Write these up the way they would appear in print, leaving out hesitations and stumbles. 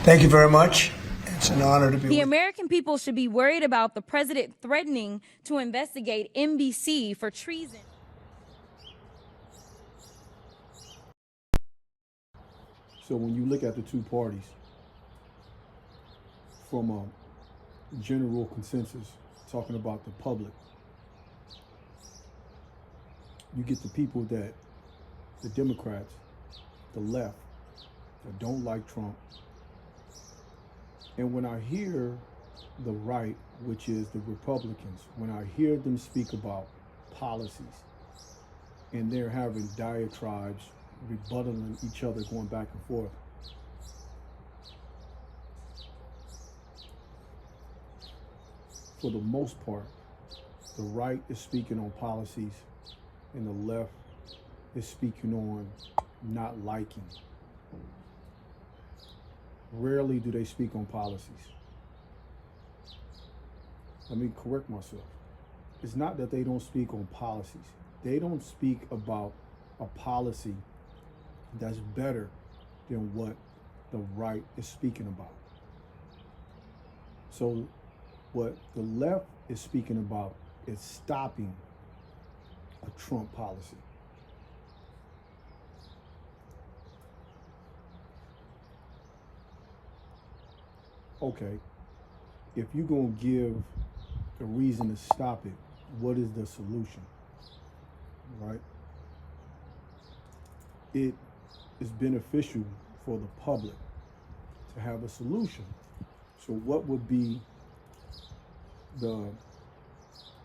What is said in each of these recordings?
Thank you very much. It's an honor to be The with you. American people should be worried about the president threatening to investigate NBC for treason. So when you look at the two parties, from a general consensus, talking about the public, you get the people that, the Democrats, the left, that don't like Trump. And when I hear the right, which is the Republicans, when I hear them speak about policies and they're having diatribes, rebuttaling each other, going back and forth, for the most part, the right is speaking on policies and the left is speaking on not liking. Rarely do they speak on policies. Let me correct myself. It's not that they don't speak on policies. They don't speak about a policy that's better than what the right is speaking about. So what the left is speaking about is stopping a Trump policy. Okay, if you're gonna give a reason to stop it, what is the solution, right? It is beneficial for the public to have a solution. So what would be the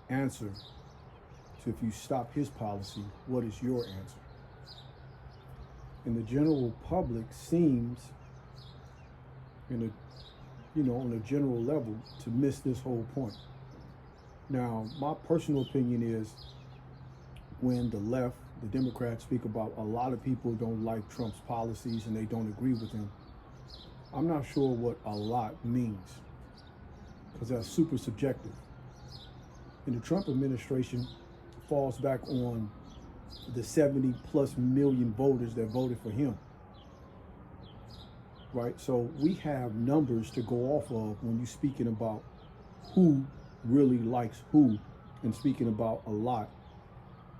answer to, if you stop his policy, what is your answer? And the general public seems, in a, on a general level, to miss this whole point. Now, my personal opinion is, when the left, the Democrats, speak about a lot of people don't like Trump's policies and they don't agree with him, I'm not sure what a lot means, because that's super subjective. And the Trump administration falls back on the 70+ million voters that voted for him. Right? So we have numbers to go off of when you're speaking about who really likes who, and speaking about a lot,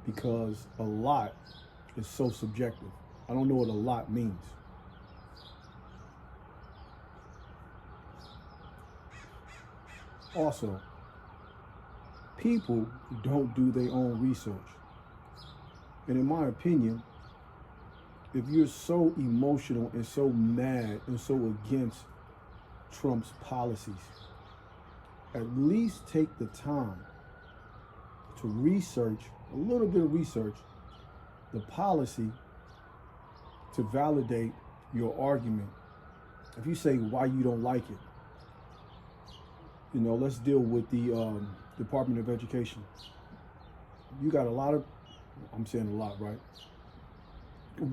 because a lot is so subjective. I don't know what a lot means. Also, people don't do their own research. And in my opinion, if you're so emotional and so mad and so against Trump's policies, at least take the time to research, a little bit of research, the policy to validate your argument. If you say why you don't like it, let's deal with the Department of Education. You got a lot of, I'm saying a lot, right?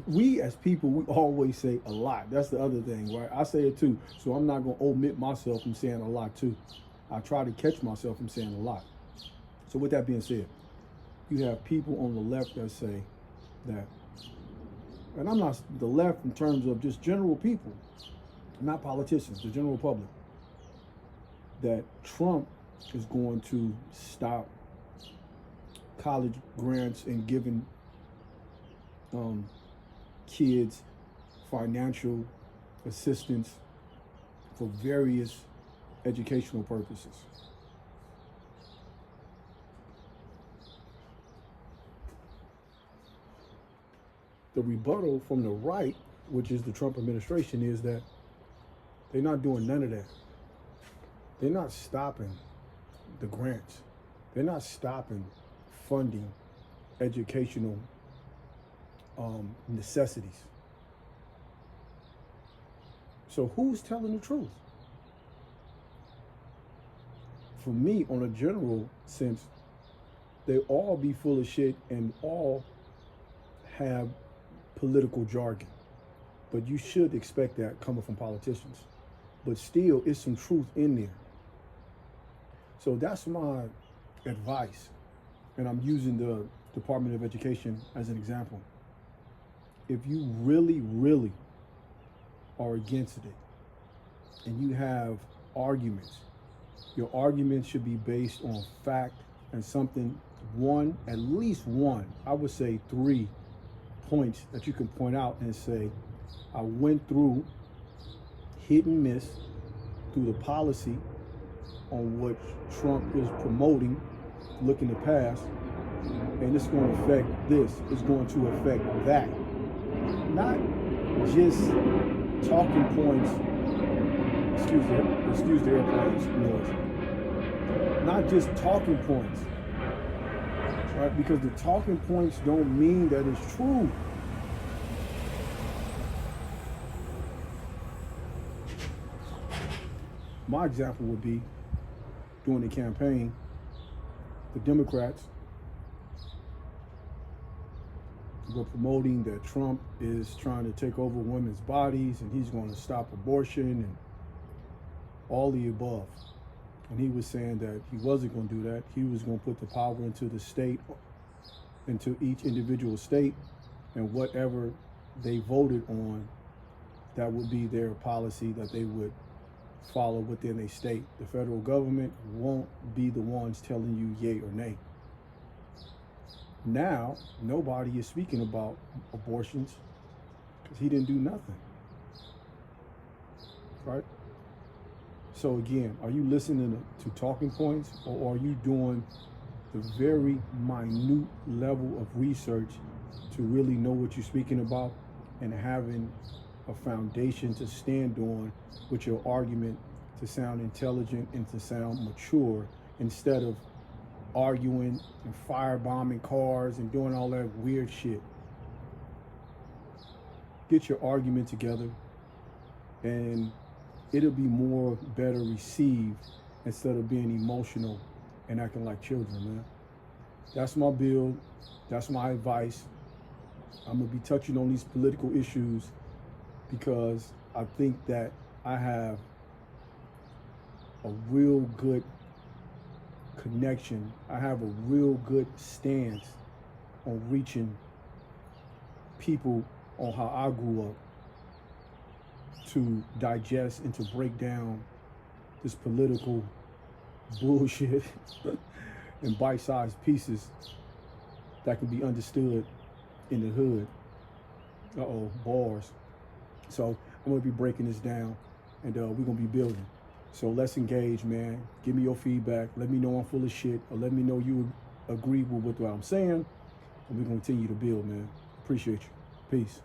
We as people, we always say a lot. That's the other thing, right? I say it too, so I'm not going to omit myself from saying a lot too. I try to catch myself from saying a lot. So with that being said, you have people on the left that say that, and I'm not the left in terms of just general people, not politicians, the general public, that Trump is going to stop college grants and giving kids financial assistance for various educational purposes. The rebuttal from the right, which is the Trump administration, is that they're not doing none of that. They're not stopping the grants. They're not stopping funding educational necessities. So who's telling the truth? For me, on a general sense, they all be full of shit and all have political jargon. But you should expect that coming from politicians. But still, it's some truth in there. So that's my advice. And I'm using the Department of Education as an example. If you really, really are against it, and you have arguments, your arguments should be based on fact and something, at least one, I would say 3 points that you can point out and say, I went through hit and miss through the policy on what Trump is promoting, looking to pass, and it's going to affect this, it's going to affect that. Not just talking points, excuse the airplane's noise. Not just talking points, right? Because the talking points don't mean that it's true. My example would be during the campaign, the Democrats were promoting that Trump is trying to take over women's bodies and he's going to stop abortion and all the above. And he was saying that he wasn't going to do that. He was going to put the power into the state, into each individual state, and whatever they voted on, that would be their policy that they would follow within a state. The federal government won't be the ones telling you yay or nay. Now, nobody is speaking about abortions because he didn't do nothing, right? So again, are you listening to talking points, or are you doing the very minute level of research to really know what you're speaking about and having a foundation to stand on with your argument to sound intelligent and to sound mature, instead of arguing and firebombing cars and doing all that weird shit? Get your argument together and it'll be more better received instead of being emotional and acting like children, man. That's my build. That's my advice. I'm gonna be touching on these political issues because I think that I have a real good connection. I have a real good stance on reaching people on how I grew up, to digest and to break down this political bullshit in bite-sized pieces that can be understood in the hood. Bars. So I'm gonna be breaking this down, and we're gonna be building. So let's engage, man. Give me your feedback. Let me know I'm full of shit, or let me know you agree with what I'm saying, and we're gonna continue to build, man. Appreciate you. Peace.